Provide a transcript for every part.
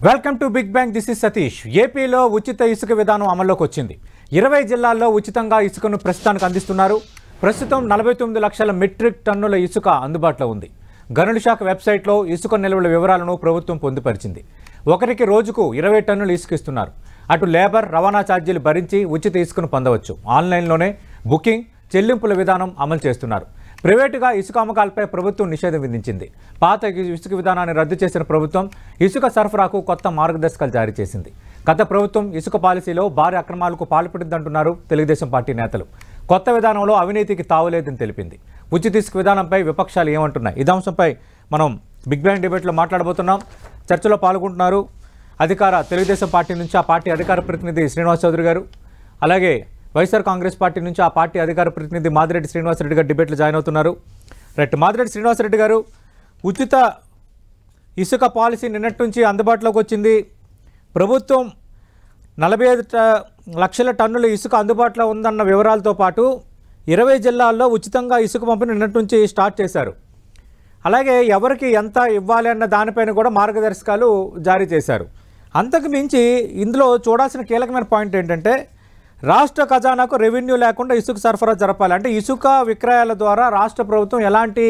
Welcome to big bang. This is Satish. ఏపీలో ఉచిత ఇసుక విధానం అమల్లోకి వచ్చింది. 20 జిల్లాల్లో ఉచితంగా ఇసుకను ప్రస్తుతానికి అందిస్తున్నారు. ప్రస్తుతం 49 లక్షల మెట్రిక్ టన్నుల ఇసుక అందుబాటులో ఉంది. గనుల శాఖ వెబ్సైట్లో ఇసుక నిల్వల వివరాలను ప్రభుత్వం పొందుపరిచింది. ఒకరికి రోజుకు 20 టన్నులు ఇసుక ఇస్తున్నారు. అటు లేబర్, రవాణా ఛార్జీలు భరించి ఉచిత ఇసుకను పొందవచ్చు. ఆన్లైన్లోనే బుకింగ్, చెల్లింపుల విధానం అమలు చేస్తున్నారు. ప్రైవేటుగా ఇసుక అమ్మకాలపై ప్రభుత్వం నిషేధం విధించింది. పాత ఇసుక విధానాన్ని రద్దు చేసిన ప్రభుత్వం ఇసుక సరఫరాకు కొత్త మార్గదర్శకాలు జారీ చేసింది. గత ప్రభుత్వం ఇసుక పాలసీలో భారీ అక్రమాలకు పాల్పడిందంటున్నారు తెలుగుదేశం పార్టీ నేతలు. కొత్త విధానంలో అవినీతికి తావులేదని తెలిపింది. ఉచిత ఇసుక విధానంపై విపక్షాలు ఏమంటున్నాయి? ఇదే అంశంపై మనం బిగ్ బ్యాంగ్ డిబేట్లో మాట్లాడబోతున్నాం. చర్చలో పాల్గొంటున్నారు అధికార తెలుగుదేశం పార్టీ నుంచి ఆ పార్టీ అధికార ప్రతినిధి శ్రీనివాస్ చౌదరి గారు, అలాగే వైఎస్ఆర్ కాంగ్రెస్ పార్టీ నుంచి ఆ పార్టీ అధికార ప్రతినిధి మాదిరెడ్డి శ్రీనివాసరెడ్డి గారు డిబేట్లో జాయిన్ అవుతున్నారు. రైట్, మాదిరెడ్డి శ్రీనివాసరెడ్డి గారు, ఉచిత ఇసుక పాలసీ నిన్నటి నుంచి అందుబాటులోకి వచ్చింది. ప్రభుత్వం 45 లక్షల టన్నుల ఇసుక అందుబాటులో ఉందన్న వివరాలతో పాటు 20 జిల్లాల్లో ఉచితంగా ఇసుక పంపిణీ నిన్నటి నుంచి స్టార్ట్ చేశారు. అలాగే ఎవరికి ఎంత ఇవ్వాలి అన్న దానిపైన కూడా మార్గదర్శకాలు జారీ చేశారు. అంతకు మించి ఇందులో చూడాల్సిన కీలకమైన పాయింట్ ఏంటంటే, రాష్ట్ర ఖజానాకు రెవెన్యూ లేకుండా ఇసుక సరఫరా జరపాలి. అంటే ఇసుక విక్రయాల ద్వారా రాష్ట్ర ప్రభుత్వం ఎలాంటి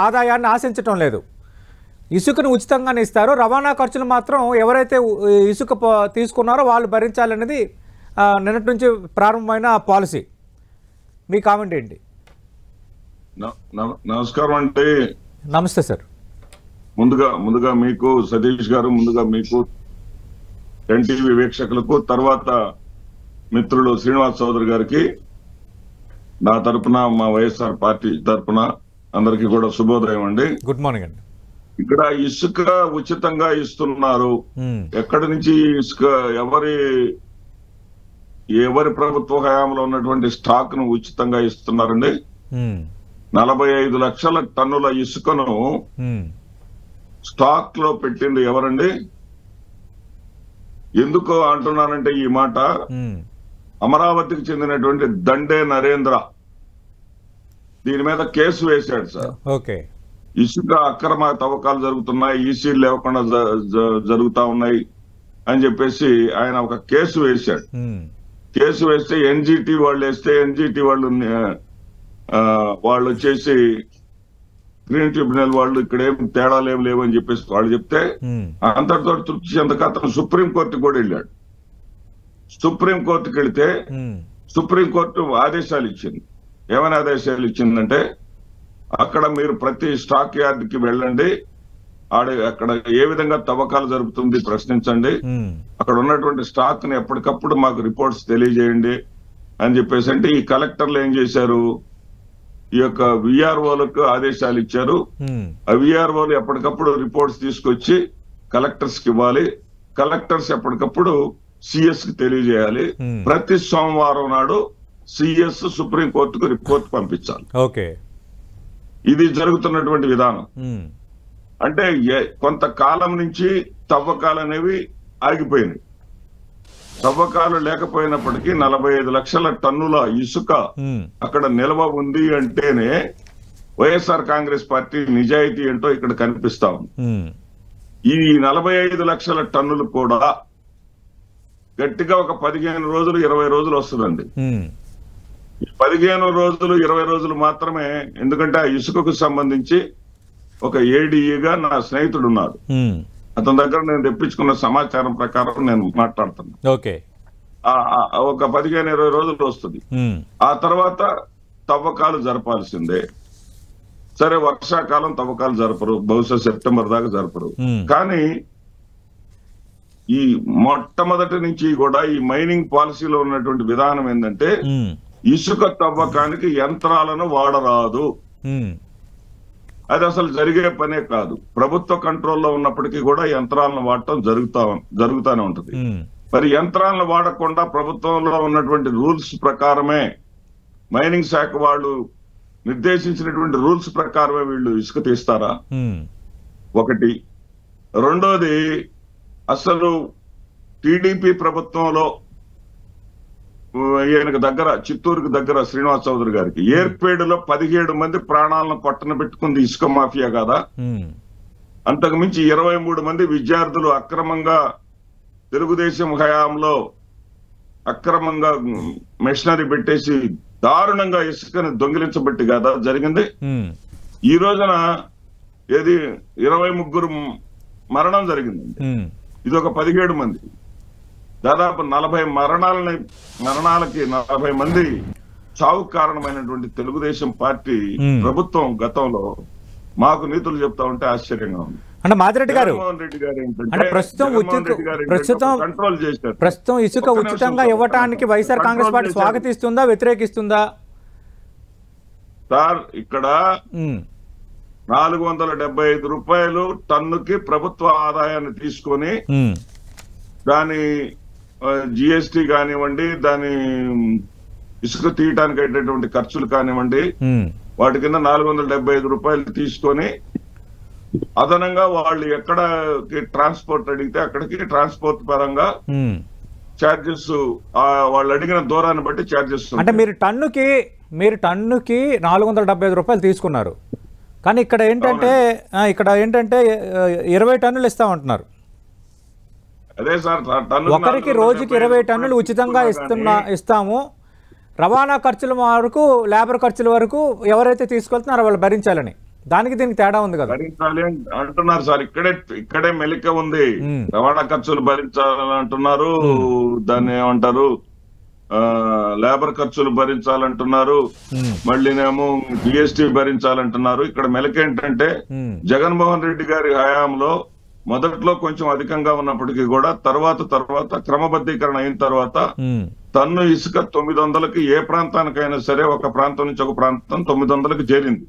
ఆదాయాన్ని ఆశించటం లేదు. ఇసుకను ఉచితంగానే ఇస్తారు. రవాణా ఖర్చులు మాత్రం ఎవరైతే ఇసుక తీసుకున్నారో వాళ్ళు భరించాలనేది నిన్నటి నుంచి ప్రారంభమైన పాలసీ. మీ కామెంట్ ఏంటి? నమస్కారం అండి. నమస్తే సార్. ముందుగా మీకు సతీష్ గారు, ముందుగా మీకు ఎన్టీవీ వీక్షకులకు, తర్వాత మిత్రులు శ్రీనివాస్ చౌదరి గారికి నా తరపున, మా వైఎస్ఆర్ పార్టీ తరపున అందరికీ కూడా శుభోదయం అండి. గుడ్ మార్నింగ్ అండి. ఇక్కడ ఇసుక ఉచితంగా ఇస్తున్నారు. ఎక్కడి నుంచి ఇసుక, ఎవరి ప్రభుత్వ హయాంలో ఉన్నటువంటి స్టాక్ ను ఉచితంగా ఇస్తున్నారండి? 45 లక్షల టన్నుల ఇసుకను స్టాక్ లో పెట్టింది ఎవరండి? ఎందుకు అంటున్నానంటే ఈ మాట, అమరావతికి చెందినటువంటి దండే నరేంద్ర దీని మీద కేసు వేశాడు సార్. ఓకే, ఇసుక అక్రమ తవ్వకాలు జరుగుతున్నాయి, ఈసీలు లేకుండా జరుగుతా ఉన్నాయి అని చెప్పేసి ఆయన ఒక కేసు వేశాడు. కేసు వేస్తే ఎన్జిటి వాళ్ళు వేస్తే, ఎన్జిటి వాళ్ళు వచ్చేసి గ్రీన్ ట్రిబ్యునల్ వాళ్ళు ఇక్కడ ఏం తేడాలు ఏం లేవు అని చెప్పేసి వాళ్ళు చెప్తే అంతటితో తృప్తి చెందక అతను సుప్రీంకోర్టుకు కూడా వెళ్ళాడు. సుప్రీంకోర్టుకి వెళితే సుప్రీంకోర్టు ఆదేశాలు ఇచ్చింది. ఏమైనా ఆదేశాలు ఇచ్చిందంటే, అక్కడ మీరు ప్రతి స్టాక్ యార్డ్కి వెళ్ళండి, అక్కడ ఏ విధంగా తవ్వకాలు జరుగుతుంది ప్రశ్నించండి, అక్కడ ఉన్నటువంటి స్టాక్ ని ఎప్పటికప్పుడు మాకు రిపోర్ట్స్ తెలియజేయండి అని చెప్పేసి. అంటే ఈ కలెక్టర్లు ఏం చేశారు, ఈ యొక్క విఆర్ఓలకు ఆదేశాలు ఇచ్చారు. ఆ విఆర్ఓలు ఎప్పటికప్పుడు రిపోర్ట్స్ తీసుకొచ్చి కలెక్టర్స్ కి ఇవ్వాలి. కలెక్టర్స్ ఎప్పటికప్పుడు సిఎస్ కి తెలియజేయాలి. ప్రతి సోమవారం నాడు సిఎస్ సుప్రీంకోర్టుకు రిపోర్ట్ పంపించాలి. ఓకే, ఇది జరుగుతున్నటువంటి విధానం. అంటే కొంతకాలం నుంచి తవ్వకాలు అనేవి ఆగిపోయినాయి. తవ్వకాలు లేకపోయినప్పటికీ 45 లక్షల టన్నుల ఇసుక అక్కడ నిల్వ ఉంది అంటేనే వైఎస్ఆర్ కాంగ్రెస్ పార్టీ నిజాయితీ ఏంటో ఇక్కడ కనిపిస్తా ఉంది. ఈ 45 లక్షల టన్నులు కూడా గట్టిగా ఒక 15 రోజులు 20 రోజులు వస్తుందండి. 15 రోజులు 20 రోజులు మాత్రమే. ఎందుకంటే ఆ ఇసుకకు సంబంధించి ఒక ఏడీఈగా నా స్నేహితుడు ఉన్నాడు. అతని దగ్గర నేను తెప్పించుకున్న సమాచారం ప్రకారం నేను మాట్లాడుతున్నా. ఓకే, ఒక 15-20 రోజులు వస్తుంది. ఆ తర్వాత తవ్వకాలు జరపాల్సిందే. సరే, వర్షాకాలం తవ్వకాలు జరపరు, బహుశా సెప్టెంబర్ దాకా జరపరు. కానీ ఈ మొట్టమొదటి నుంచి కూడా ఈ మైనింగ్ పాలసీలో ఉన్నటువంటి విధానం ఏంటంటే, ఇసుక తవ్వకానికి యంత్రాలను వాడరాదు. అది అసలు జరిగే పనే కాదు. ప్రభుత్వ కంట్రోల్లో ఉన్నప్పటికీ కూడా యంత్రాలను వాడటం జరుగుతానే ఉంటుంది. మరి యంత్రాలను వాడకుండా ప్రభుత్వంలో ఉన్నటువంటి రూల్స్ ప్రకారమే, మైనింగ్ శాఖ వాళ్ళు నిర్దేశించినటువంటి రూల్స్ ప్రకారమే వీళ్ళు ఇసుక తీస్తారా? ఒకటి. రెండోది, అసలు టీడీపీ ప్రభుత్వంలో ఈయనకు దగ్గర, చిత్తూరుకు దగ్గర శ్రీనివాస్ చౌదరి గారికి ఏర్పేడులో 17 మంది ప్రాణాలను పట్టన పెట్టుకుంది ఇసుక మాఫియా కదా. అంతకుమించి 23 మంది విద్యార్థులు అక్రమంగా తెలుగుదేశం హయాంలో అక్రమంగా మెషినరీ పెట్టేసి దారుణంగా ఇసుకని దొంగిలించబట్టి కదా జరిగింది. ఈ రోజున 23 మరణం జరిగింది. ఇది ఒక 17 మంది, దాదాపు 40 మరణాలకి 40 మంది చావుకు కారణమైనటువంటి తెలుగుదేశం పార్టీ ప్రభుత్వం గతంలో మాకు నీతులు చెప్తా ఉంటే ఆశ్చర్యంగా ఉంది. అంటే మాదిరెడ్డి గారు అంటే ప్రస్తుతం ఇసుక ఉచితంగా ఇవ్వటానికి వైఎస్ఆర్ కాంగ్రెస్ పార్టీ స్వాగతిస్తుందా, వ్యతిరేకిస్తుందా? సార్, ఇక్కడ 475 రూపాయలు టన్నుకి ప్రభుత్వ ఆదాయాన్ని తీసుకొని దాని జిఎస్టి కానివ్వండి, దాని ఇసుక తీయటానికి అయ్యేటటువంటి ఖర్చులు కానివ్వండి, వాటి కింద 475 రూపాయలు తీసుకొని అదనంగా వాళ్ళు ఎక్కడికి ట్రాన్స్పోర్ట్ అడిగితే అక్కడికి ట్రాన్స్పోర్ట్ పరంగా ఛార్జెస్, వాళ్ళు అడిగిన దూరాన్ని బట్టి ఛార్జెస్. అంటే మీరు టన్నుకి 475 రూపాయలు తీసుకున్నారు, కానీ ఇక్కడ ఏంటంటే 20 టన్నులు ఇస్తామంటున్నారు. అదే సార్, ఒకరికి రోజుకి 20 టన్నులు ఉచితంగా ఇస్తాము. రవాణా ఖర్చుల వరకు, లేబర్ ఖర్చుల వరకు ఎవరైతే తీసుకెళ్తున్నారో వాళ్ళు భరించాలని, దానికి దీనికి తేడా ఉంది కదా. భరించాలి అంటున్నారు సార్, ఇక్కడే మెలిక ఉంది. రవాణా ఖర్చులు భరించాలని అంటున్నారు, దాన్ని ఏమంటారు, లేబర్ ఖర్చులు భరించాలంటున్నారు, మళ్ళీనేమో జిఎస్టి భరించాలంటున్నారు. ఇక్కడ మెలిక ఏంటంటే జగన్మోహన్ రెడ్డి గారి హయాంలో మొదట్లో కొంచెం అధికంగా ఉన్నప్పటికీ కూడా తర్వాత క్రమబద్ధీకరణ అయిన తర్వాత టన్ను ఇసుక 900కి ఏ ప్రాంతానికైనా సరే, ఒక ప్రాంతం నుంచి ఒక ప్రాంతం 900కి చేరింది.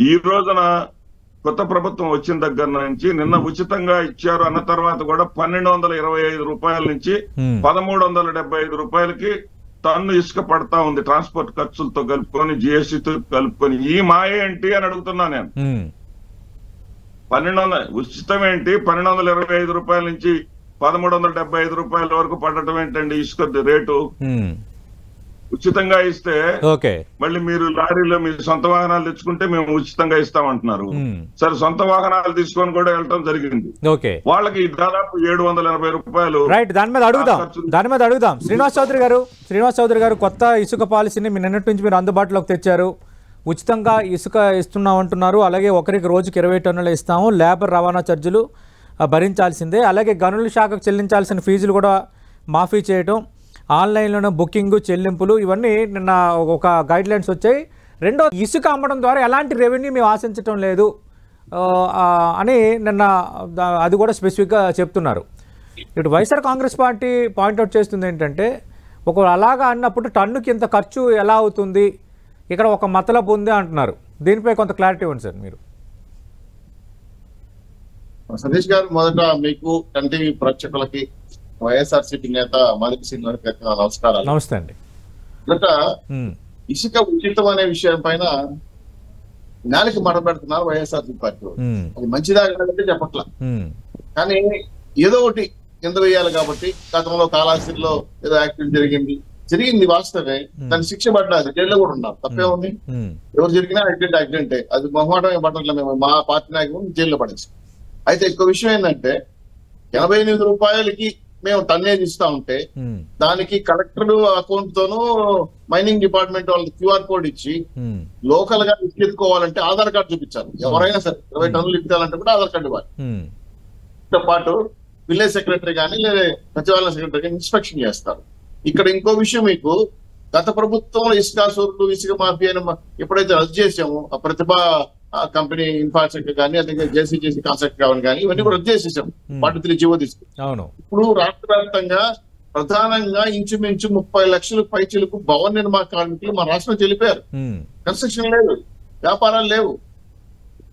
ఈ రోజున కొత్త ప్రభుత్వం వచ్చిన దగ్గర నుంచి నిన్న ఉచితంగా ఇచ్చారు అన్న తర్వాత కూడా 1225 రూపాయల నుంచి 1375 రూపాయలకి టన్ను ఇసుక పడతా ఉంది, ట్రాన్స్పోర్ట్ ఖర్చులతో కలుపుకొని, జిఎస్టితో కలుపుకొని. ఈ మాయ ఏంటి అని అడుగుతున్నా నేను. 1200 ఉచితం ఏంటి, 1225 రూపాయల నుంచి 1375 రూపాయల వరకు పడటం ఏంటండి ఇసుక రేటు? ఉచితంగా ఇస్తే మళ్ళీ మీరు లారీలో మీ సొంత వాహనాలు తెచ్చుకుంటే మేము ఉచితంగా ఇస్తామంటున్నారు. సరే, సొంత వాహనాలు తీసుకొని కూడా వెళ్ళటం జరిగింది. వాళ్ళకి దాదాపు 780 రూపాయలు. రైట్, దాని మీద అడుగుదాం. శ్రీనివాస్ చౌదరి గారు కొత్త ఇసుక పాలసీని నిన్నటి నుంచి మీరు అందుబాటులోకి తెచ్చారు. ఉచితంగా ఇసుక ఇస్తున్నాం అంటున్నారు. అలాగే ఒకరికి రోజుకి 20 టన్నులు ఇస్తాము, లేబర్ రవాణా ఛార్జీలు భరించాల్సిందే, అలాగే గనుల శాఖకు చెల్లించాల్సిన ఫీజులు కూడా మాఫీ చేయటం, ఆన్లైన్లోనే బుకింగ్, చెల్లింపులు, ఇవన్నీ నిన్న ఒక గైడ్ లైన్స్ వచ్చాయి. రెండో, ఇసుక అమ్మడం ద్వారా ఎలాంటి రెవెన్యూ మేము ఆశించటం లేదు అని నిన్న అది కూడా స్పెసిఫిక్గా చెప్తున్నారు. ఇటు వైఎస్ఆర్ కాంగ్రెస్ పార్టీ పాయింట్అవుట్ చేస్తుంది ఏంటంటే, ఒకవేళ అలాగా అన్నప్పుడు టన్నుకి ఇంత ఖర్చు ఎలా అవుతుంది, ఇక్కడ ఒక మతలబు ఉంది అంటున్నారు. దీనిపై కొంత క్లారిటీ ఇవ్వండి సార్ మీరు. సతీష్ గారు, మొదట మీకు టీవీ ప్రేక్షకులకి వైఎస్ఆర్సీపీ నేత మాదిక సింగ్ నమస్కారాలు. నమస్తే అండి. మొదట ఇసుక ఉచితం అనే విషయం పైన జ్ఞానికి మడబెడుతున్నారు వైఎస్ఆర్సీపీ పార్టీ. అది మంచిదా కాదంటే చెప్పట్లా, కానీ ఏదో ఒకటి కింద వేయాలి కాబట్టి. గతంలో కాళాస్త్రిలో ఏదో యాక్సిడెంట్ జరిగింది వాస్తవే, దాని శిక్ష పడ్డాది, జైల్లో కూడా ఉన్నారు, తప్పే ఉంది. ఎవరు జరిగినా యాక్సిడెంటే, అది మొహమాటమే పట్టట్లే. మేము మా పార్టీ నాయకులు జైల్లో పడేసి. అయితే ఇంకో విషయం ఏంటంటే, 88 రూపాయలకి మేము టన్నేజ్ ఇస్తా ఉంటే దానికి కలెక్టర్ అకౌంట్ తోనూ మైనింగ్ డిపార్ట్మెంట్ వాళ్ళకి క్యూఆర్ కోడ్ ఇచ్చి లోకల్ గా ఎత్తుకోవాలంటే ఆధార్ కార్డు చూపించాలి. ఎవరైనా సరే 20 టన్నులు ఇప్పించాలంటే కూడా ఆధార్ కార్డు ఇవ్వాలి. తో పాటు విలేజ్ సెక్రటరీ కానీ లేదా సచివాలయ సెక్రటరీ కానీ ఇన్స్పెక్షన్ చేస్తారు. ఇక్కడ ఇంకో విషయం, మీకు గత ప్రభుత్వంలో ఇసుక సోర్లు, ఇసుక మాఫియా ఎప్పుడైతే రద్దు చేసామో, ఆ ప్రతిభ కంపెనీ ఇన్ఫ్రాస్ట్రక్చర్ కానీ, అలాగే జేసీ కాన్సెప్ట్ కావాలి కానీ, ఇవన్నీ కూడా రద్దు చేసేసాం. 43 జీవో తీసుకుని ఇప్పుడు రాష్ట్ర వ్యాప్తంగా ప్రధానంగా ఇంచుమించు 30 లక్షల పైచీలకు భవన నిర్మాణ కార్మికులు మన రాష్ట్రం చెల్లిపోయారు. కన్స్ట్రక్షన్ లేదు, వ్యాపారాలు లేవు,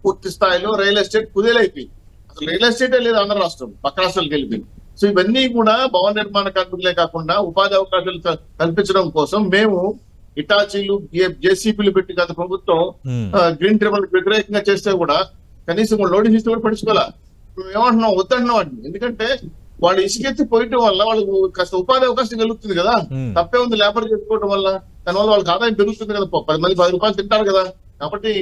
పూర్తి స్థాయిలో రియల్ ఎస్టేట్ కుదేలైపోయింది. అసలు రియల్ ఎస్టేటే లేదు ఆంధ్ర రాష్ట్రం, పక్క రాష్ట్రాలకు వెళ్ళిపోయింది. సో ఇవన్నీ కూడా భవన నిర్మాణ కార్మికులే కాకుండా ఉపాధి అవకాశాలు కల్పించడం కోసం మేము ఇటాచీలు, జేసీపీలు పెట్టి గత ప్రభుత్వం గ్రీన్ ట్రిబ్యునల్ వ్యతిరేకంగా చేస్తే కూడా కనీసం నోటీస్ ఇస్తే కూడా పడుచుకోవాలా. మేము ఏమంటున్నాం, వద్దంటున్నాం అండి. ఎందుకంటే వాళ్ళు ఇసుకెత్తి పోయటం వల్ల వాళ్ళకు కాస్త ఉపాధి అవకాశం కలుగుతుంది కదా, తప్పే ఉంది. లేబర్ చేసుకోవడం వల్ల దానివల్ల వాళ్ళకి ఆదాయం పెరుగుతుంది కదా, 10 మంది 10 రూపాయలు తింటారు కదా. కాబట్టి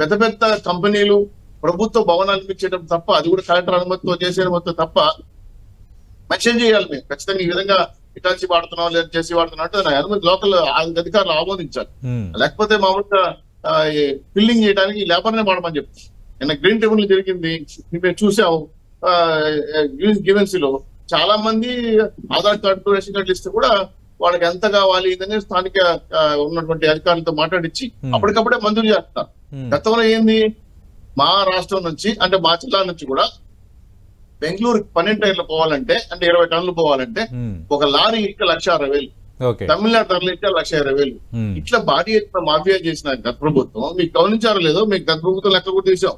పెద్ద పెద్ద కంపెనీలు ప్రభుత్వ భవనాలు ఇచ్చేయడం తప్ప, అది కూడా కలెక్టర్ అనుమతితో చేసేయడం తప్ప మెన్షన్ చేయాలి. మేము ఖచ్చితంగా ఈ విధంగా ఇటాచి వాడుతున్నాం లేదా చేసి వాడుతున్నాం అంటే దాని అనుమతి లోకల్ అధికారులు ఆమోదించాలి. లేకపోతే మామూలుగా ఫిల్లింగ్ చేయడానికి లేబర్ నే వాడమని చెప్తాం. నిన్న గ్రీన్ ట్రిబ్యునల్ జరిగింది, మేము చూసాము. గివెన్సీ లో చాలా మంది ఆధార్ కార్డు రేషన్ కార్డులు ఇస్తే కూడా వాళ్ళకి ఎంత కావాలి ఇదని స్థానిక ఉన్నటువంటి అధికారులతో మాట్లాడించి అప్పటికప్పుడే మంజూరు చేస్తారు. గతంలో ఏంది, మా రాష్ట్రం నుంచి అంటే మా జిల్లా నుంచి కూడా బెంగళూరు 12 టైర్లు పోవాలంటే అంటే 20 టన్నులు పోవాలంటే ఒక లారీ ఇక 1,60,000, తమిళనాడు తరలిస్తే 1,20,000. ఇట్లా భారీ ఎత్తున మాఫియా చేసిన గత ప్రభుత్వం. మీకు గమనించారో లేదో, మీకు గత ప్రభుత్వం లెక్క కూడా తీసాం.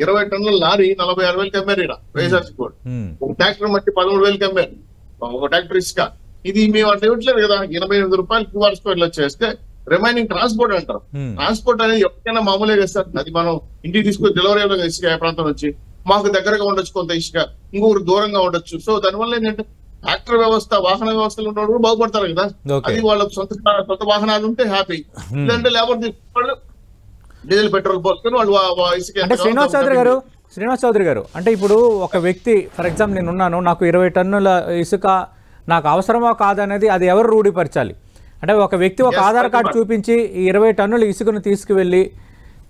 20 టన్నుల లారీ 46,000 అమ్మారు ఇక్కడ వైఎస్ఆర్సీ కూడా. ఒక ట్రాక్టర్ మట్టి 13,000 అమ్మారు, ఒక ట్రాక్టర్ ఇసుక. ఇది మేము అంటే ఇవ్వట్లేదు కదా, 88 రూపాయలు QR స్క్వేర్ లో చేస్తే రిమైనింగ్ ట్రాన్స్పోర్ట్ అంటారు. ట్రాన్స్పోర్ట్ అనేది ఎవరికైనా మామూలుగా వేస్తారు. అది మనం ఇంటికి తీసుకొని డెలివరీ ఇసుక ఏ ప్రాంతం నుంచి మాకు దగ్గరగా ఉండొచ్చు, కొంత ఇసుక ఇంకొకరు దూరంగా ఉండొచ్చు. సో దానివల్ల ఏంటంటే ట్రాక్టర్ వ్యవస్థ, వాహన వ్యవస్థలు ఉన్నవాళ్ళు బాగుపడతారు కదా. అది వాళ్ళ సొంత వాహనాలు ఉంటే హ్యాపీ, లేదంటే లేబర్ తీసుకుని డీజిల్ పెట్రోల్ పోసుకొని వాళ్ళు ఇసుక. అంటే శ్రీనివాస్ చౌదరి గారు అంటే ఇప్పుడు ఒక వ్యక్తి ఫర్ ఎగ్జాంపుల్ నేను ఉన్నాను, నాకు 20 టన్నుల ఇసుక నాకు అవసరమో కాదనేది అది ఎవరు రూఢిపరచాలి? అంటే ఒక వ్యక్తి ఒక ఆధార్ కార్డు చూపించి ఈ 20 టన్నుల ఇసుకను తీసుకువెళ్ళి,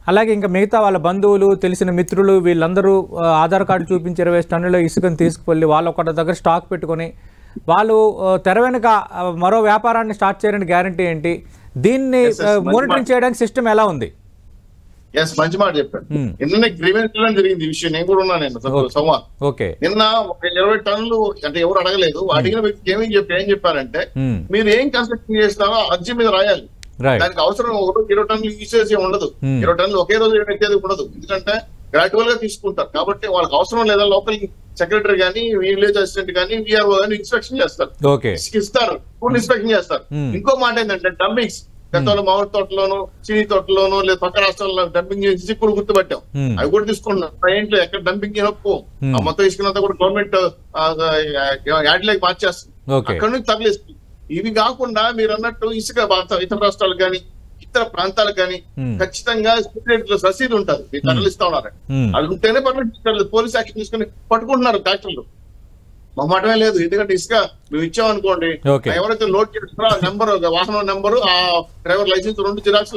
అలాగే ఇంకా మిగతా వాళ్ళ బంధువులు తెలిసిన మిత్రులు వీళ్ళందరూ ఆధార్ కార్డు చూపించి 20 టన్నుల ఇసుకను తీసుకువెళ్ళి వాళ్ళు ఒకటి దగ్గర స్టాక్ పెట్టుకొని వాళ్ళు తెర వెనుక మరో వ్యాపారాన్ని స్టార్ట్ చేయడానికి గ్యారంటీ ఏంటి? దీన్ని మానిటరింగ్ చేయడానికి సిస్టమ్ ఎలా ఉంది? మంచి మాట చెప్పాడు. నిన్న గ్రీవెన్స్ జరిగింది ఈ విషయం, నేను కూడా ఉన్నాను నిన్న. ఒక 20 టన్నులు అంటే ఎవరు అడగలేదు, అడిగిన వ్యక్తికి ఏం చెప్పారంటే మీరు ఏం కన్స్ట్రక్షన్ చేస్తారో అర్జీ మీద రాయాలి. దానికి అవసరం 20 టన్నులు యూజ్ చేసి ఉండదు, 20 టన్నులు ఒకే రోజు ఎక్కేది ఉండదు. ఎందుకంటే గ్రాడ్యువల్ గా తీసుకుంటారు కాబట్టి వాళ్ళకి అవసరం లేదా లోకల్ సెక్రటరీ గానీ విలేజ్ అసిస్టెంట్ గానీ విఆర్ఓ గానీ ఇన్స్పెక్షన్ చేస్తారు, ఇస్తారు, ఫుల్ ఇన్స్పెక్షన్ చేస్తారు. ఇంకో మాట ఏంటంటే డంపింగ్స్ గతంలో మామిడి తోటలోను చీనీ తోటలోను లేదా పక్క రాష్ట్రాల్లో డంపింగ్ చేసి కూడా గుర్తుపట్టాం. అవి కూడా తీసుకున్నాం. ట్రైన్లో ఎక్కడ డంపింగ్ చేయకపో మొత్తం ఇసుకున్నంత కూడా గవర్నమెంట్ యాడ్లోకి మార్చేస్తుంది, అక్కడ నుంచి తరలిస్తుంది. ఇవి కాకుండా మీరు అన్నట్టు ఇసుక ఇతర రాష్ట్రాలకు కానీ ఇతర ప్రాంతాలకు కానీ ఖచ్చితంగా రసీదు ఉంటుంది, మీరు తరలిస్తా ఉన్నారు. అది ఉంటేనే పర్మిషన్, పోలీస్ యాక్షన్ తీసుకుని పట్టుకుంటున్నారు ట్రాక్టర్లు. మాటమే లేదు. ఎందుకంటే ఇసుక మేము ఇచ్చామనుకోండి, ఎవరైతే లోడ్ చేస్తారో ఆ నెంబర్, వాహనం నెంబరు, ఆ driver licence 2 xerox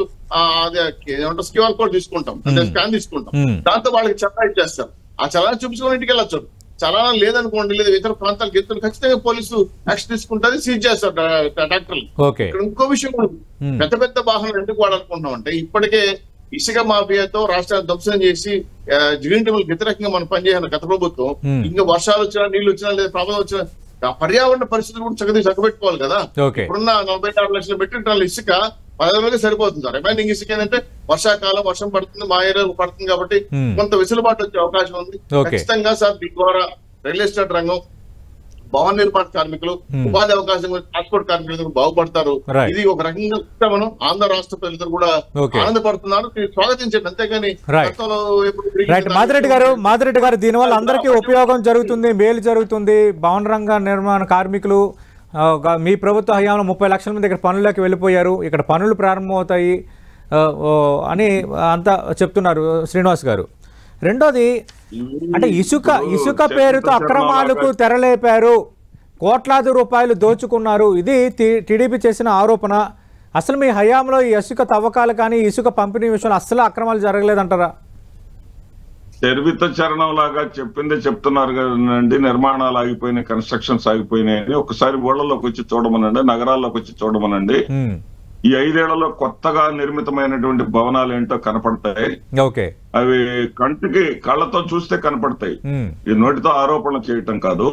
QR code తీసుకుంటాం, అంటే స్కాన్ తీసుకుంటాం. దాంతో వాళ్ళకి చలానా ఇచ్చేస్తారు. ఆ చలానా చూపించుకొని ఇంటికి వెళ్ళొచ్చు. చలానా లేదనుకోండి, లేదా ఇతర ప్రాంతాలకు ఎత్తులు ఖచ్చితంగా పోలీసు యాక్షన్ తీసుకుంటుంది, సీజ్ చేస్తారు ట్రాక్టర్లు. ఇక్కడ ఇంకో విషయం కూడా, పెద్ద పెద్ద వాహనాలు ఎందుకు వాడాలనుకుంటున్నాం అంటే ఇప్పటికే ఇసుక మాఫియాతో రాష్ట్రాన్ని ధ్వంసం చేసి గ్రీన్ ట్రిబ్యునల్ వ్యతిరేకంగా మనం పనిచేయాలి గత ప్రభుత్వం. ఇంకా వర్షాలు వచ్చినా, నీళ్లు వచ్చినా, లేదా ప్రమాదం వచ్చినా పర్యావరణ పరిస్థితులు కూడా చక్కబెట్టుకోవాలి కదా. ఇప్పుడున్న 46 లక్షల మెట్రిక్ టన్నుల ఇసుక 10 రోజులకే సరిపోతుంది. రిమైనింగ్ ఇసుక ఏంటంటే వర్షాకాలం వర్షం పడుతుంది, మా ఏరియాలో పడుతుంది కాబట్టి కొంత వెసులుబాటు వచ్చే అవకాశం ఉంది. ఖచ్చితంగా సార్ దీని ద్వారా రియల్ ఎస్టేట్ రంగం, భవన నిర్మాణ కార్మికులు, ఉపాధి అవకాశం, ట్రాన్స్పోర్ట్ కార్మికులు బాగుపడతారు. ఇది ఒక రకంగా మనం ఆంధ్ర రాష్ట్ర ప్రజలు కూడా ఆనందపడుతున్నారు, స్వాగతించండి. అంతేగాని మాదిరెడ్డి గారు దీనివల్ల అందరికీ ఉపయోగం జరుగుతుంది, మేలు జరుగుతుంది. భవన రంగ నిర్మాణ కార్మికులు మీ ప్రభుత్వ హయాంలో 30 లక్షల మంది ఇక్కడ పనుల్లోకి వెళ్ళిపోయారు, ఇక్కడ పనులు ప్రారంభమవుతాయి అని అంతా చెప్తున్నారు శ్రీనివాస్ గారు. రెండోది అంటే ఇసుక పేరుతో అక్రమాలకు తెరలేపారు, కోట్లాది రూపాయలు దోచుకున్నారు. ఇది టీడీపీ చేసిన ఆరోపణ. అసలు మీ హయాంలో ఈ ఇసుక తవ్వకాలు కానీ ఇసుక పంపిణీ విషయంలో అసలు అక్రమాలు జరగలేదంటారా? చరిత్ర చరణం లాగా చెప్తున్నారు కదండి. నిర్మాణాలు ఆగిపోయినాయి, కన్స్ట్రక్షన్స్ ఆగిపోయినాయి. ఒకసారి ఊళ్ళలోకి వచ్చి చూడమనండి, నగరాల్లోకి వచ్చి చూడమనండి. ఈ 5 ఏళ్లలో కొత్తగా నిర్మితమైనటువంటి భవనాలు ఏంటో కనపడతాయి. అవి కంటికి కళ్ళతో చూస్తే కనపడతాయి, ఈ నోటితో ఆరోపణలు చేయటం కాదు.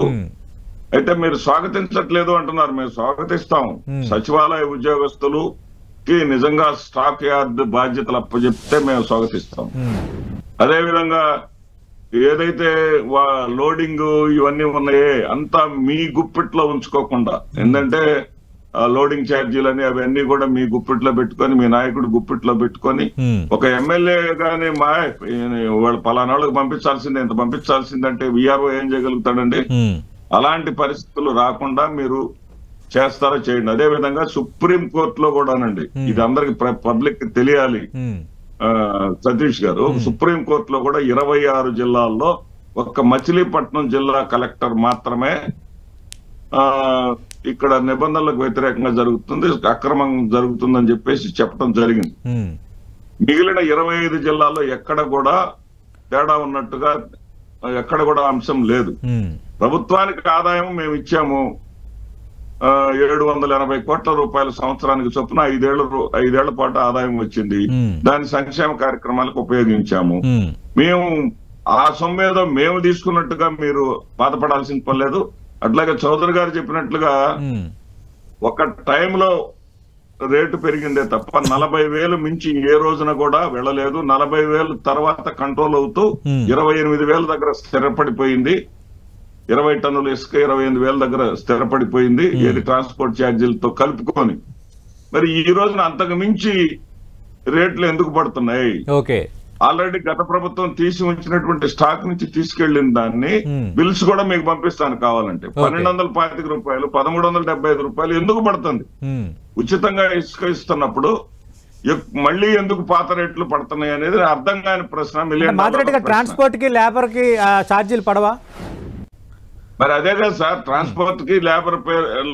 అయితే మీరు స్వాగతించట్లేదు అంటున్నారు, మేము స్వాగతిస్తాం. సచివాలయ ఉద్యోగస్తులుకి నిజంగా స్టాక్ యార్డ్ బాధ్యతలు అప్పచెప్తే మేము స్వాగతిస్తాం. అదే విధంగా ఏదైతే లోడింగ్ ఇవన్నీ ఉన్నాయే అంతా మీ గుప్పిట్లో ఉంచుకోకుండా, ఏంటంటే లోడింగ్ ఛార్జీలని అవన్నీ కూడా మీ గుప్పిట్లో పెట్టుకొని, మీ నాయకుడు గుప్పిట్లో పెట్టుకొని, ఒక ఎమ్మెల్యే గానీ వాళ్ళు పలానాళ్ళకి పంపించాల్సిందే, ఇంత పంపించాల్సిందంటే విఆర్ఓ ఏం చేయగలుగుతాడండి? అలాంటి పరిస్థితులు రాకుండా మీరు చేస్తారో చేయండి. అదే విధంగా సుప్రీం కోర్టులో కూడానండి, ఇది అందరికి పబ్లిక్ తెలియాలి. సతీష్ గారు, సుప్రీం కోర్టులో కూడా 26 జిల్లాల్లో ఒక్క మచిలీపట్నం జిల్లా కలెక్టర్ మాత్రమే ఇక్కడ నిబంధనలకు వ్యతిరేకంగా జరుగుతుంది, అక్రమం జరుగుతుందని చెప్పేసి చెప్పడం జరిగింది. మిగిలిన 25 జిల్లాల్లో ఎక్కడ కూడా తేడా ఉన్నట్టుగా ఎక్కడ కూడా అంశం లేదు. ప్రభుత్వానికి ఆదాయం మేము ఇచ్చాము 780 కోట్ల రూపాయల సంవత్సరానికి చొప్పున 5 ఏళ్ల పాటు ఆదాయం వచ్చింది. దాని సంక్షేమ కార్యక్రమాలకు ఉపయోగించాము. మేము ఆ సొమ్మేదో మేము తీసుకున్నట్టుగా మీరు బాధపడాల్సిన పని లేదు. అట్లాగే చౌదరి గారు చెప్పినట్లుగా ఒక టైంలో రేటు పెరిగిందే తప్ప 40,000 మించి ఏ రోజున కూడా వెళ్ళలేదు. 40,000 తర్వాత కంట్రోల్ అవుతూ 28,000 దగ్గర స్థిరపడిపోయింది. 20 టన్నుల ఇసుక 28,000 దగ్గర స్థిరపడిపోయింది, ఏది ట్రాన్స్పోర్ట్ ఛార్జీలతో కలుపుకొని. మరి ఈ రోజున అంతకు మించి రేట్లు ఎందుకు పడుతున్నాయి? ఆల్రెడీ గత ప్రభుత్వం తీసి ఉంచినటువంటి స్టాక్ నుంచి తీసుకెళ్లిన దాన్ని బిల్స్ కూడా మీకు పంపిస్తాను కావాలంటే. 1,225 రూపాయలు 1,375 రూపాయలు ఎందుకు పడుతుంది? ఉచితంగా ఇసుక ఇస్తున్నప్పుడు మళ్ళీ ఎందుకు పాత రేట్లు పడుతున్నాయి అనేది అర్థం కాని ప్రశ్న. ట్రాన్స్పోర్ట్ కి లేబర్ కి ఛార్జీలు పడవా? మరి అదే కదా సార్, ట్రాన్స్పోర్ట్ కి లేబర్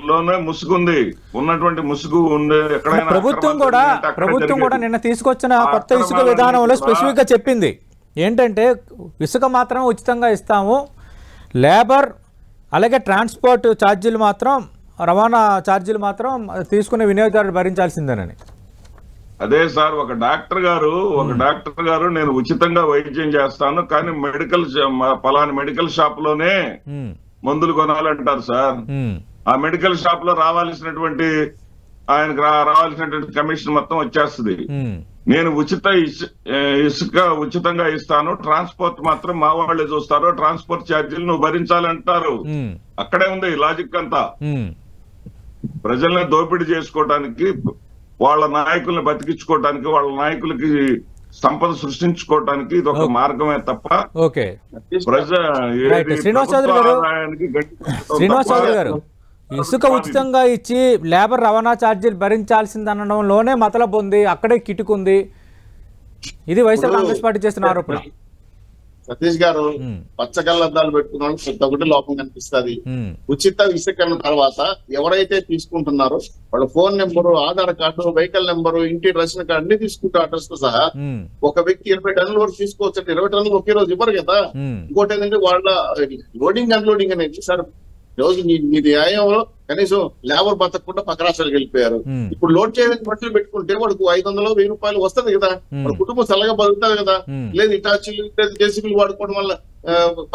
లోనే ముసుగుంది, ఉన్నటువంటి ముసుగు ఉంది. ఎక్కడైనా ప్రభుత్వం కూడా నిన్న తీసుకొచ్చిన కొత్త ఇసుక విధానంలో స్పెసిఫిక్ గా చెప్పింది ఏంటంటే ఇసుక మాత్రం ఉచితంగా ఇస్తాము, లేబర్ అలాగే ట్రాన్స్పోర్ట్ ఛార్జీలు మాత్రం, రవాణా ఛార్జీలు మాత్రం తీసుకునే వినియోగదారుడు భరించాల్సిందేనని. అదే సార్, ఒక డాక్టర్ గారు నేను ఉచితంగా వైద్యం చేస్తాను కానీ పలానా మెడికల్ షాప్ లోనే మందులు కొనాలంటారు సార్. ఆ మెడికల్ షాప్ లో రావాల్సినటువంటి ఆయనకు రావాల్సినటువంటి కమిషన్ మొత్తం వచ్చేస్తుంది. నేను ఇసుక ఉచితంగా ఇస్తాను, ట్రాన్స్పోర్ట్ మాత్రం మా వాళ్ళే చూస్తారు, ట్రాన్స్పోర్ట్ ఛార్జీలు నువ్వు భరించాలంటారు. అక్కడే ఉంది లాజిక్ అంతా. ప్రజల్ని దోపిడీ చేసుకోవటానికి, వాళ్ళ నాయకుల్ని బతికించుకోవటానికి, వాళ్ళ నాయకులకి సంపద సృష్టించుకోవటానికి ఇది ఒక మార్గమే తప్ప శ్రీనివాస్ చౌదరి గారు ఇసుక ఉచితంగా ఇచ్చి లేబర్ రవాణా ఛార్జీలు భరించాల్సిందనడంలోనే మతలబు ఉంది, అక్కడే కిటుకుంది. ఇది వైఎస్ఆర్ కాంగ్రెస్ పార్టీ చేస్తున్న ఆరోపణ. సతీష్ గారు పచ్చకళ్ళద్దాలు పెట్టుకున్న వాళ్ళు ప్రతి ఒక్కటి లోపం కనిపిస్తుంది. ఉచిత ఇసుక తర్వాత ఎవరైతే తీసుకుంటున్నారో వాళ్ళ phone number, Aadhaar card, vehicle number, ఇంటి రేషన్ కార్డు అన్ని తీసుకుంటూ అడ్రస్ తో సహా ఒక వ్యక్తి 20 టన్నుల వరకు తీసుకోవచ్చు. 20 టన్నులు ఒకే రోజు ఇవ్వరు కదా. ఇంకోటి ఏంటంటే వాళ్ళ లోడింగ్ అన్లోడింగ్ అనేది సార్ రోజు మీ న్యాయంలో కనీసం లేబర్ బతకకుండా పక్క రాష్ట్రాలకు వెళ్ళిపోయారు. ఇప్పుడు లోడ్ చేయడానికి బట్టలు పెట్టుకుంటే వాడికి 500 1,000 రూపాయలు వస్తుంది కదా, వాళ్ళ కుటుంబం చల్లగా బతుకుతుంది కదా. లేదు ఇటాచీలు జేసీబీలు వాడుకోవడం వల్ల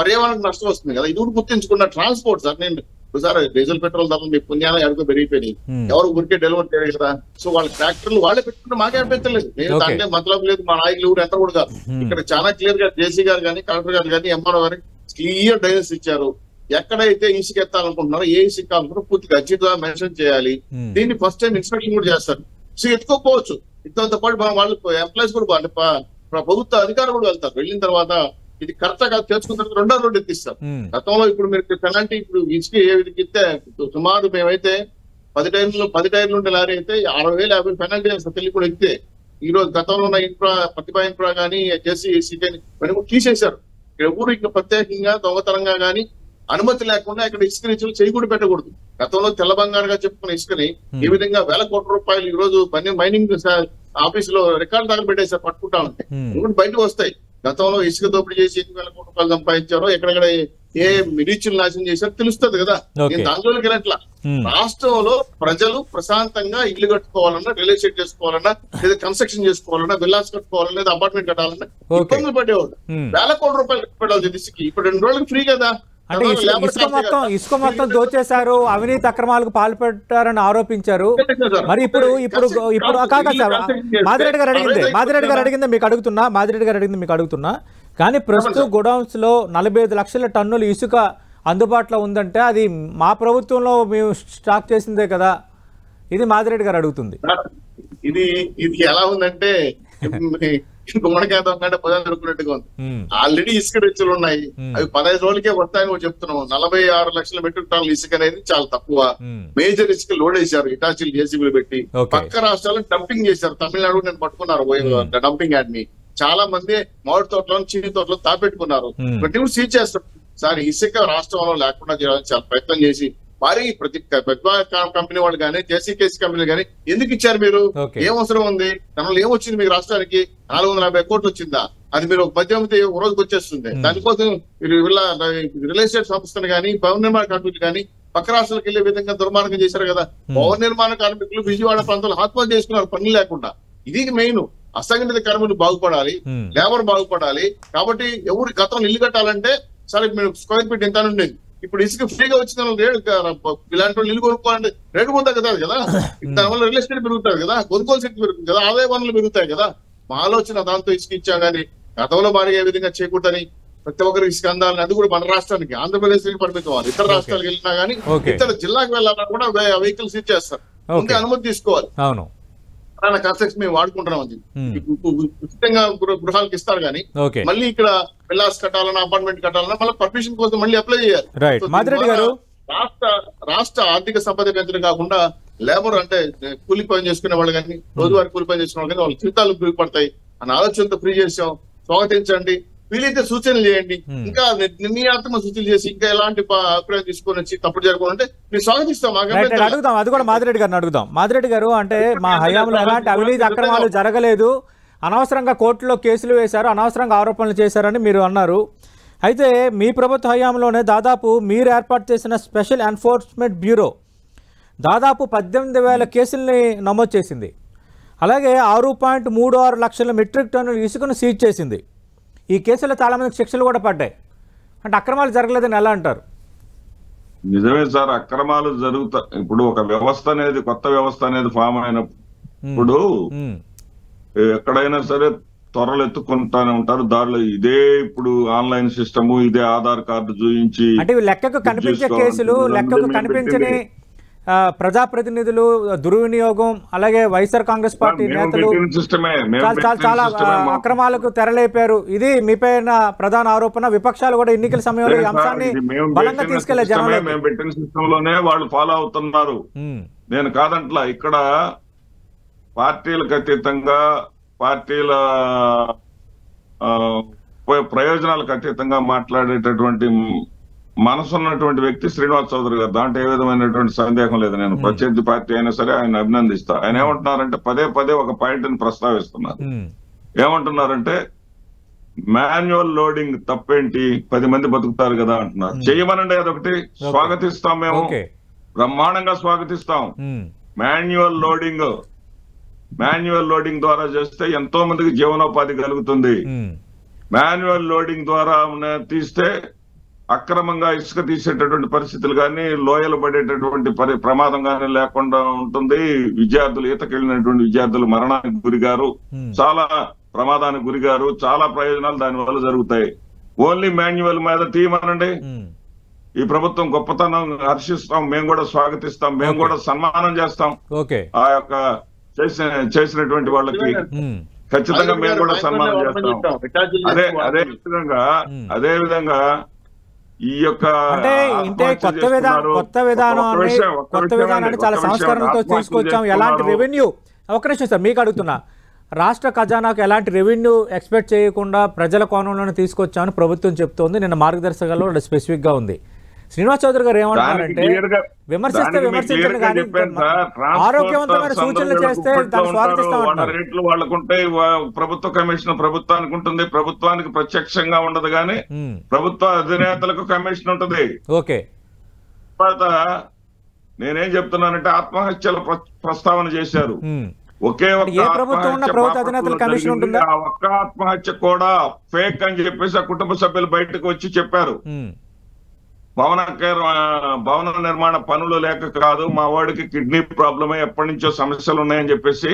పర్యావరణానికి నష్టం వస్తుంది కదా. ఇది కూడా గుర్తించుకున్న ట్రాన్స్పోర్ట్ సార్. నేను సార్ డీజిల్ పెట్రోల్ ధరలు మీ పుణ్యాలు ఎడుకో పెరిగిపోయినాయి, ఎవరు ఊరికే డెలివరీ చేయరు కదా. సో వాళ్ళ ట్రాక్టర్లు వాళ్ళే పెట్టుకుంటే మాకే అనిపించలేదు. నేను దాంట్లో మతలబు లేదు, మా నాయకులు ఊరు ఎంత కూడా కాదు. ఇక్కడ చాలా క్లియర్ గా జేసీ గారు కానీ, కలెక్టర్ గారు కానీ, ఎంఆర్ఓ గారు క్లియర్ డైరెక్ట్స్ ఇచ్చారు. ఎక్కడైతే ఇసుక ఎత్తాలనుకుంటున్నారో ఏ ఇసుక కావాలనుకుంటారో పూర్తిగా ఖచ్చితంగా మెన్షన్ చేయాలి. దీన్ని ఫస్ట్ టైం ఇన్స్పెక్షన్ కూడా చేస్తారు. సో ఎత్తుకోకపోవచ్చు, ఇంతతో పాటు వాళ్ళు ఎంప్లాయీస్ కూడా ప్రభుత్వ అధికారులు కూడా వెళ్తారు. వెళ్ళిన తర్వాత ఇది కరెక్ట్ గా తెచ్చుకున్న తర్వాత 2వ రోడ్డు ఎత్తిస్తారు. గతంలో ఇప్పుడు మీరు పెనాల్టీ ఇప్పుడు ఇసుక ఏ విధంగా ఇస్తే సుమారు మేమైతే 10 టైర్లు ఉండే లారీ అయితే 60,000 50 పెనాల్టీ వేస్తారు తెలియ కూడా ఎక్కితే. ఈ రోజు గతంలో ఉన్న ప్రతిభా ఇన్ఫ్రా కానీ జేసీ కానీ తీసేశారు. ఇక్కడ ఊరు ఇంకా ప్రత్యేకంగా దొంగతనంగా కానీ అనుమతి లేకుండా ఇక్కడ ఇసుక రీచులు చేయి కూడా పెట్టకూడదు. గతంలో తెల్ల బంగారుగా చెప్పుకున్న ఇసుకని ఈ విధంగా వేల కోట్ల రూపాయలు ఈ రోజు మైనింగ్ ఆఫీస్ లో రికార్డు దాఖలు పెట్టేసారు పట్టుకుంటా ఉంటే బయటకు వస్తాయి. గతంలో ఇసుక దోపిడీ చేసి 8,000 కోట్ల రూపాయలు సంపాదించారో, ఎక్కడెక్కడ ఏ రీచులు నాశనం చేశారో తెలుస్తుంది కదా. నేను దాంట్లోకి వెళ్ళట్లా. రాష్ట్రంలో ప్రజలు ప్రశాంతంగా ఇల్లు కట్టుకోవాలన్నా, రియల్ ఎస్టేట్ చేసుకోవాలన్నా, లేదా కన్స్ట్రక్షన్ చేసుకోవాలన్నా, విల్లాస్ కట్టుకోవాలన్నా, లేదా అపార్ట్మెంట్ కట్టాలన్నా ఇబ్బందులు పడేవాడు. వేల కోట్ల రూపాయలు పెట్టాలి ఇసుకి. ఇప్పుడు 2 రోజులకు ఫ్రీ కదా. అంటే ఇసుక మొత్తం దోచేశారు, అవినీతి అక్రమాలకు పాల్పడ్డారని ఆరోపించారు. మరి ఇప్పుడు కాక సార్ మాదిరెడ్డి గారు అడిగింది మీకు అడుగుతున్నా కానీ ప్రస్తుతం గోడౌన్స్ లో 45 లక్షల టన్నులు ఇసుక అందుబాటులో ఉందంటే అది మా ప్రభుత్వంలో మేము స్టాక్ చేసిందే కదా. ఇది మాదిరెడ్డి గారు అడుగుతుంది. ఇది ఎలా ఉందంటే గుమ్మడికాయ కంటే పొద్దున దొరుకున్నట్టుగా ఉంది. ఆల్రెడీ ఇసుక రిచ్చులు ఉన్నాయి, అవి 15 రోజులకే వస్తాయని కూడా చెప్తున్నాం. 46 లక్షల మెట్రిక్ టన్నుల ఇసుక అనేది చాలా తక్కువ. మేజర్ ఇసుక లోడ్ వేశారు, ఇటాచీలు జేసీబీలు పెట్టి పక్క రాష్ట్రాలను డంపింగ్ చేశారు. తమిళనాడు నేను పట్టుకున్నారు డంపింగ్ యాడ్ ని. చాలా మంది మామిడి తోటలో చిన్ని తోటలో తాపెట్టుకున్నారు. ప్రతి సీజ్ చేస్తారు. సార్ ఇసుక రాష్ట్రంలో లేకుండా చేయాలని చాలా ప్రయత్నం చేసి మరి ప్రతి పెద్ద కంపెనీ వాళ్ళు కానీ జేసీకేసీ కంపెనీలు కానీ ఎందుకు ఇచ్చారు మీరు? ఏం అవసరం ఉంది? దానిలో ఏమొచ్చింది మీకు రాష్ట్రానికి? 450 కోట్లు వచ్చిందా? అది మీరు ఒక మధ్య అమ్మితే ఒక రోజుకి వచ్చేస్తుంది. దానికోసం మీరు రియల్ ఎస్టేట్ సంస్థలు కానీ భవన నిర్మాణ కార్మికులు కానీ పక్క రాష్ట్రాలకు వెళ్లే విధంగా దుర్మార్గం చేశారు కదా. భవన నిర్మాణ కార్మికులు విజయవాడ ప్రాంతంలో ఆత్మహత్య చేసుకున్నారు పనులు లేకుండా. ఇది మెయిన్. అసంఘటిత కార్మికులు బాగుపడాలి, లేబర్ బాగుపడాలి. కాబట్టి ఎవరు గతంలో ఇల్లు కట్టాలంటే సరే మీరు స్క్వేర్ ఫీట్ ఎంత ఉండేది, ఇప్పుడు ఇసుక ఫ్రీగా వచ్చిన ఇలాంటి వాళ్ళు ఇల్లు కొనుక్కోవాలంటే రేటు పోతాయి కదా. దానివల్ల రియల్ ఎస్టేట్ పెరుగుతుంది కదా, కొనుగోలు శక్తి పెరుగుతుంది కదా, ఆదాయ వనరులు పెరుగుతాయి కదా. మా ఆలోచన దాంతో ఇసుక ఇచ్చాం కానీ గతంలో భారీ ఏ విధంగా చేయకూడదని ప్రతి ఒక్కరికి ఇసుక అందాలని. అది కూడా మన రాష్ట్రానికి ఆంధ్రప్రదేశ్ పరిమితం అవ్వాలి. ఇతర రాష్ట్రాలకు వెళ్ళినా కానీ ఇతర జిల్లాకు వెళ్ళాలన్నా కూడా వెహికల్స్ ఇచ్చేస్తారు. ముందే అనుమతి తీసుకోవాలి. కన్స్ట్రక్షన్ మేము వాడుకుంటున్నాం. అది ఉచితంగా గృహాలకు ఇస్తారు కానీ మళ్ళీ ఇక్కడ విల్లాస్ కట్టాలన్నా అపార్ట్మెంట్ కట్టాలన్నా మళ్ళీ పర్మిషన్ కోసం మళ్ళీ అప్లై చేయాలి. రాష్ట్ర ఆర్థిక సంపద పెంచడం కాకుండా లేబర్ అంటే కూలి పని చేసుకునే వాళ్ళు కానీ రోజువారీ కూలి పని చేసుకునే వాళ్ళు కానీ వాళ్ళ జీవితాలు మెరుగుపడతాయి అన్న ఆలోచనతో ఫ్రీ చేసాం. స్వాగతించండి, వీలైతే సూచనలు చేయండి. ఇంకా నిర్ణయాత్మక సూచనలు చేసి ఇంకా ఎలాంటి అభిప్రాయం తీసుకొని వచ్చి తప్పుడు జరగకుంటే మీరు స్వాగతిస్తాం. అడుగుదాం, అది కూడా మాదిరెడ్డి గారిని అడుగుదాం. మాదిరెడ్డి గారు, అంటే మా హయాంలో ఎలాంటి అవినీతి అక్రమాలు జరగలేదు, అనవసరంగా కోర్టులో కేసులు వేశారు, అనవసరంగా ఆరోపణలు చేశారని మీరు అన్నారు. అయితే మీ ప్రభుత్వ హయాంలోనే దాదాపు మీరు ఏర్పాటు చేసిన స్పెషల్ ఎన్ఫోర్స్మెంట్ బ్యూరో దాదాపు 18,000 కేసుల్ని నమోదు చేసింది. అలాగే 6.36 లక్షల మెట్రిక్ టన్నుల ఇసుకను సీజ్ చేసింది. ఈ కేసులో చాలా మందికి శిక్షలు కూడా పడ్డాయి. అంటే అక్రమాలు జరగలేదని ఎలా అంటారు? నిజమే సార్, అక్రమాలు జరుగుతాయి. ఇప్పుడు ఒక వ్యవస్థ అనేది, కొత్త వ్యవస్థ అనేది ఫామ్ అయినప్పుడు ఎక్కడైనా సరే త్వరలు ఎత్తుకుంటానే ఉంటారు దారిలో. ఇదే ఇప్పుడు ఆన్లైన్ సిస్టమ్, ఇదే ఆధార్ కార్డు చూపించి అంటే లెక్కకు కనిపించే కేసులు, లెక్కకు కనిపించని ప్రజాప్రతినిధులు దుర్వినియోగం, అలాగే వైఎస్ఆర్ కాంగ్రెస్ పార్టీ నేతలు చాలా అక్రమాలకు తెరలేపారు. ఇది మీపై ప్రధాన ఆరోపణ. విపక్షాలు కూడా ఎన్నికల సమయంలో ఈ అంశాన్ని బలంగా తీసుకెళ్లే జనంలో మేము పెట్టిన సిస్టమ్ లోనే వాళ్ళు ఫాలో అవుతున్నారు. నేను కాదంట్లా. ఇక్కడ పార్టీలకు అతీతంగా, పార్టీల ప్రయోజనాలకు అతీతంగా మాట్లాడేటటువంటి మనసున్నటువంటి వ్యక్తి శ్రీనివాస్ చౌదరి గారు. దాంట్లో ఏ విధమైనటువంటి సందేహం లేదు. నేను ప్రత్యర్థి పార్టీ అయినా సరే ఆయన అభినందిస్తా. ఆయన ఏమంటున్నారంటే పదే ఒక పాయింట్ ని ప్రస్తావిస్తున్నారు. ఏమంటున్నారంటే మాన్యువల్ లోడింగ్ తప్పేంటి, 10 మంది బతుకుతారు కదా అంటున్నారు. చెయ్యమనండి, అదొకటి స్వాగతిస్తాం, మేము బ్రహ్మాండంగా స్వాగతిస్తాం. మాన్యువల్ లోడింగ్ ద్వారా చేస్తే ఎంతో మందికి జీవనోపాధి కలుగుతుంది. మాన్యువల్ లోడింగ్ ద్వారా తీస్తే అక్రమంగా ఇసుక తీసేటటువంటి పరిస్థితులు కానీ, లోయలు పడేటటువంటి ప్రమాదం కానీ లేకుండా ఉంటుంది. విద్యార్థులు, ఈతకెళ్ళినటువంటి విద్యార్థులు మరణానికి గురిగారు, చాలా ప్రమాదానికి గురిగారు. చాలా ప్రయోజనాలు దాని వల్ల జరుగుతాయి. ఓన్లీ మాన్యువల్ మీద తీయమనండి. ఈ ప్రభుత్వం గొప్పతనం హర్షిస్తాం, మేము కూడా స్వాగతిస్తాం, మేము కూడా సన్మానం చేస్తాం. ఆ యొక్క చేసినటువంటి వాళ్ళకి ఖచ్చితంగా మేము కూడా సన్మానం చేస్తాం. అదే విధంగా ఈ యొక్క కొత్త విధానాన్ని చాలా సంస్కరణలతో తీసుకొచ్చాం. ఎలాంటి రెవెన్యూ, ఒక నిమిషం సార్ మీకు అడుగుతున్నా, రాష్ట్ర ఖజానాకు ఎలాంటి రెవెన్యూ ఎక్స్పెక్ట్ చేయకుండా ప్రజల కోణంలోనే తీసుకొచ్చామని ప్రభుత్వం చెప్తోంది. నిన్న మార్గదర్శకాల్లో స్పెసిఫిక్ గా ఉంది. శ్రీనివాస్ చౌదరి గారు ఏమంటారంటే విమర్శిస్తే విమర్శించండి కానీ ఆరోగ్యవంతమైన సూచనలు చేస్తే దాన్ని స్వాగతిస్తామంటున్నారు. రేట్లు వాళ్ళకుంటాయి. ప్రభుత్వ కమిషన్ ప్రభుత్వానికి ఉంటుంది, ప్రభుత్వానికి ప్రత్యక్షంగా ఉండదు కానీ ప్రభుత్వ అధినేతలకు కమిషన్ ఉంటుంది. ఓకే, నేనేం చెప్తున్నానంటే ఆత్మహత్యల ప్రస్తావన చేశారు. ఒకే ఒక్క ఆత్మహత్య కూడా ఫేక్ అని చెప్పేసి ఆ కుటుంబ సభ్యులు బయటకు వచ్చి చెప్పారు. భవన నిర్మాణ పనులు లేక కాదు, మా వాడికి కిడ్నీ ప్రాబ్లమే, ఎప్పటి నుంచో సమస్యలు ఉన్నాయని చెప్పేసి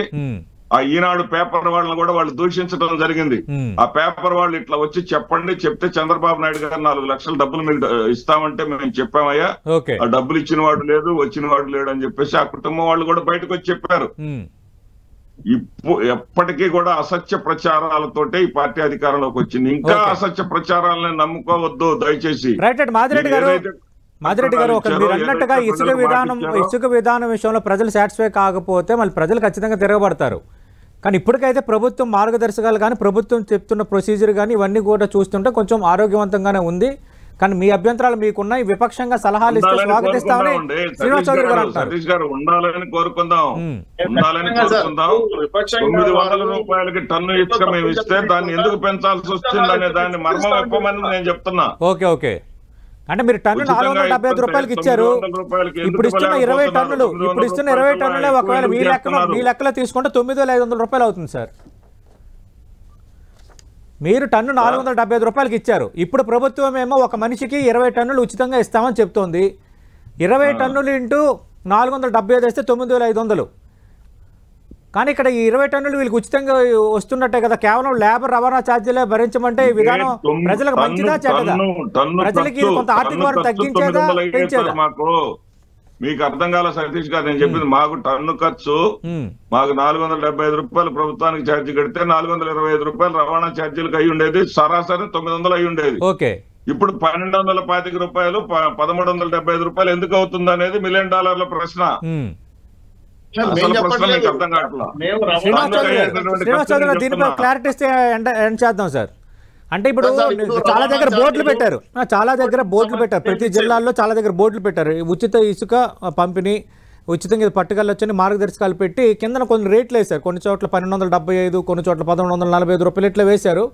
ఆ ఈనాడు పేపర్ వాళ్ళని కూడా వాళ్ళు దూషించడం జరిగింది. ఆ పేపర్ వాళ్ళు ఇట్లా వచ్చి చెప్పండి, చెప్తే చంద్రబాబు నాయుడు గారు 4 లక్షల డబ్బులు మీకు ఇస్తామంటే మేము చెప్పామయ్యా, ఆ డబ్బులు ఇచ్చిన వాడు లేదు, వచ్చిన వాడు లేడు అని చెప్పేసి ఆ కుటుంబం వాళ్ళు కూడా బయటకు వచ్చి చెప్పారు. ఎప్పటికీ కూడా అసత్య ప్రచారాలతోటే ఈ పార్టీ అధికారంలోకి వచ్చింది. ఇంకా అసత్య ప్రచారాలను నమ్ముకోవద్దు దయచేసి. మాదిరెడ్డి గారు మీరు అన్నట్టుగా ఇసుక విధానం విషయంలో ప్రజలు సాటిస్ఫై కాకపోతే మళ్ళీ ప్రజలు ఖచ్చితంగా తిరగబడతారు. కానీ ఇప్పటికైతే ప్రభుత్వం మార్గదర్శకాలు కానీ ప్రభుత్వం చెప్తున్న ప్రొసీజర్ కానీ ఇవన్నీ కూడా చూస్తుంటే కొంచెం ఆరోగ్యవంతంగానే ఉంది. కానీ మీ అభ్యంతరాలు మీకున్నాయి, విపక్షంగా సలహాలు ఇస్తే స్వాగతిస్తామని శ్రీనివాస్ చౌదరి గారు అంటారు. సతీష్ గారు ఉండాలని కోరుకుందాం. 900 రూపాయలకి టన్ను ఇసుక మేము ఇస్తే దాన్ని ఎందుకు పెంచాల్సి వస్తుందనే దాన్ని మర్మం చెప్పమని నేను చెప్తున్నా. ఓకే అంటే మీరు టన్ను 475 రూపాయలకి ఇచ్చారు. ఇప్పుడు ఇస్తున్న 20 టన్నులే ఒకవేళ మీ లెక్కలో తీసుకుంటే 9,500 రూపాయలు అవుతుంది సార్. మీరు టన్ను 475 రూపాయలకి ఇచ్చారు. ఇప్పుడు ప్రభుత్వం ఏమో ఒక మనిషికి 20 టన్నులు ఉచితంగా ఇస్తామని చెప్తోంది. 20 టన్నులు ఇంటూ 475 వేస్తే 9,500. కానీ ఇక్కడ ఈ 20 టన్నులు వీళ్ళకి ఉచితంగా వస్తున్నట్టే కదా. కేవలం లేబర్ రవాణా ఛార్జీలే భరించమంటే ఈ విధానం ప్రజలకు మంచిదా చెడ్డదా? ప్రజలకి కొంత ఆర్థిక భారం తగ్గించేదా పెంచేదా? మీకు అర్థం కాల సతీష్ గారు, నేను చెప్పింది మాకు టన్ను ఖర్చు మాకు 475 రూపాయలు ప్రభుత్వానికి ఛార్జీ కడితే 425 రూపాయలు రవాణా ఛార్జీలకు అయి ఉండేది. సరాసరి 900 అయి ఉండేది. ఇప్పుడు 1,225 రూపాయలు 1,375 రూపాయలు ఎందుకు అవుతుంది అనేది $1 మిలియన్ ప్రశ్న. దీనిపై క్లారిటీ ఇస్తే ఎండ్ చేద్దాం సార్. అంటే ఇప్పుడు చాలా దగ్గర బోర్డులు పెట్టారు, ప్రతి జిల్లాల్లో చాలా దగ్గర బోర్డులు పెట్టారు. ఉచిత ఇసుక పంపిణీ, ఉచితంగా ఇది పట్టుకెళ్ళొచ్చని మార్గదర్శకాలు పెట్టి కిందన కొన్ని రేట్లు వేశారు. కొన్ని చోట్ల 1,275, కొన్ని చోట్ల 1,145 రూపాయలు ఇట్లా వేశారు.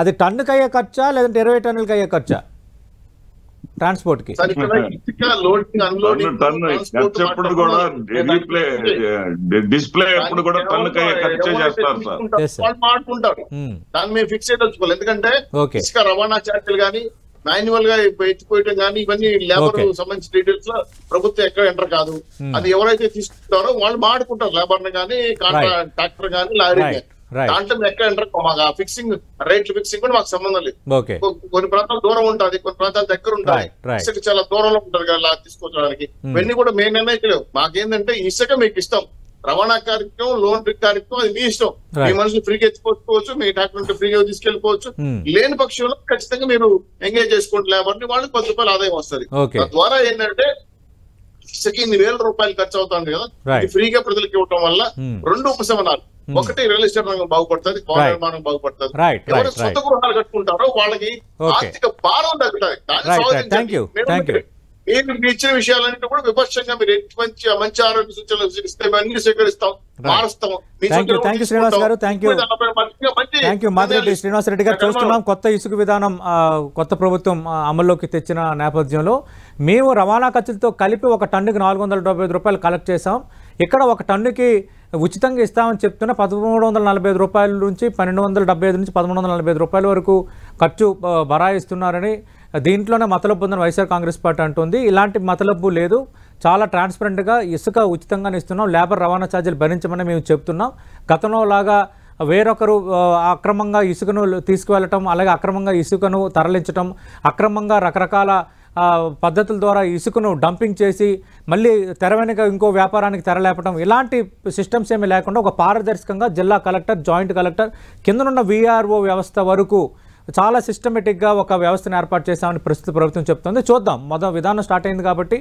అది టన్నుకి అయ్యే ఖర్చా లేదంటే 20 టన్నులకి అయ్యే ఖర్చా ట్రాన్స్పోర్ట్ కి? డిస్ప్లే ఎప్పుడు కూడా టన్నుకి అయ్యే ఖర్చే చేస్తారు సార్. మాట్లాడుకుంటారు, దాన్ని మేము ఫిక్స్ చేయదలుచుకోవాలి. ఎందుకంటే ఇసుక రవాణా ఛార్జీలు కానీ మాన్యువల్ గా ఎత్తిపోయటం కానీ ఇవన్నీ లేబర్ సంబంధించిన డీటెయిల్స్ లో ప్రభుత్వం ఎక్కడ ఎంటర్ కాదు. అది ఎవరైతే తీసుకుంటారో వాళ్ళు మాడుకుంటారు, లేబర్ ని కానీ ట్రాక్టర్ కానీ లారీ కానీ. దాంట్లో ఎక్కడ ఎంటర్ మాకు ఫిక్సింగ్ రేట్లు ఫిక్సింగ్ కూడా మాకు సంబంధం లేదు. కొన్ని ప్రాంతాలు దూరం ఉంటుంది, కొన్ని ప్రాంతాలు దగ్గర ఉంటాయి. ఇసుక చాలా దూరంలో ఉంటుంది కదా తీసుకొచ్చడానికి. ఇవన్నీ కూడా మేము నిర్ణయించలేవు. మాకేంటంటే ఇసుక మీకు ఇష్టం, రవాణా కార్యక్రమం, లోన్ కార్యక్రమం అది మీ ఇష్టం. మీ మనుషులు ఫ్రీగా ఎత్తుకోవచ్చు, మీ ట్రాక్టర్ ఉంటే ఫ్రీగా తీసుకెళ్ళిపోవచ్చు. లేని పక్షంలో ఖచ్చితంగా మీరు ఎంగేజ్ చేసుకోండి లేబర్ ని, వాళ్ళకి 10 రూపాయలు ఆదాయం వస్తుంది. తద్వారా ఏంటంటే ఇసుక ఇన్ని వేల రూపాయలు ఖర్చు అవుతుంది కదా, ఫ్రీగా ప్రజలకు ఇవ్వటం వల్ల 2 ఉపశమనాలు. ఒకటి రియల్ ఎస్టేట్ రంగం బాగుపడుతుంది, భవన నిర్మాణం బాగుపడుతుంది. ఎవరు సొంత గృహాలు కట్టుకుంటారో వాళ్ళకి ఆర్థిక భారం తగ్గుతుంది. మీరు ఇచ్చిన విషయాలన్నింటి కూడా విపక్షంగా మీరు మంచి ఆరోగ్య సూచనలు ఇస్తే అన్ని స్వీకరిస్తాం, మారుస్తాం. మాదిరెడ్డి శ్రీనివాస్ రెడ్డి గారు, చూస్తున్నాం కొత్త ఇసుక విధానం కొత్త ప్రభుత్వం అమల్లోకి తెచ్చిన నేపథ్యంలో మేము రవాణా ఖర్చులతో కలిపి ఒక టన్నుకి 475 రూపాయలు కలెక్ట్ చేసాం. ఇక్కడ ఒక టన్నుకి ఉచితంగా ఇస్తామని చెప్తున్న 1,345 రూపాయల నుంచి 1,275 నుంచి 1,345 రూపాయల వరకు ఖర్చు బరాయిస్తున్నారని, దీంట్లోనే మతలబు ఉందని వైఎస్ఆర్ కాంగ్రెస్ పార్టీ అంటుంది. ఇలాంటి మతలబు లేదు, చాలా ట్రాన్స్పరెంట్గా ఇసుక ఉచితంగానే ఇస్తున్నాం, లేబర్ రవాణా ఛార్జీలు భరించమని మేము చెప్తున్నాం. గతంలో లాగా వేరొకరు అక్రమంగా ఇసుకను తీసుకువెళ్ళటం, అలాగే అక్రమంగా ఇసుకను తరలించటం, అక్రమంగా రకరకాల పద్ధతుల ద్వారా ఇసుకను డంపింగ్ చేసి మళ్ళీ తెర వెనుక ఇంకో వ్యాపారానికి తెరలేపటం, ఇలాంటి సిస్టమ్స్ ఏమీ లేకుండా ఒక పారదర్శకంగా జిల్లా కలెక్టర్, జాయింట్ కలెక్టర్ కిందనున్న VRO వ్యవస్థ వరకు చాలా సిస్టమేటిక్గా ఒక వ్యవస్థను ఏర్పాటు చేశామని ప్రస్తుత ప్రభుత్వం చెప్తుంది. చూద్దాం, విధానం స్టార్ట్ అయింది కాబట్టి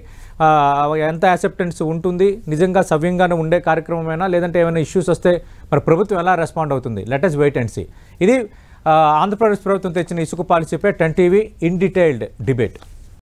ఎంత యాక్సెప్టెన్స్ ఉంటుంది, నిజంగా సవ్యంగానే ఉండే కార్యక్రమమైనా లేదంటే ఏమైనా ఇష్యూస్ వస్తే మరి ప్రభుత్వం ఎలా రెస్పాండ్ అవుతుంది, let us wait and see. ఇది ఆంధ్రప్రదేశ్ ప్రభుత్వం తెచ్చిన ఇసుక పాలసీపై 10 TV ఇన్ డీటెయిల్డ్ డిబేట్.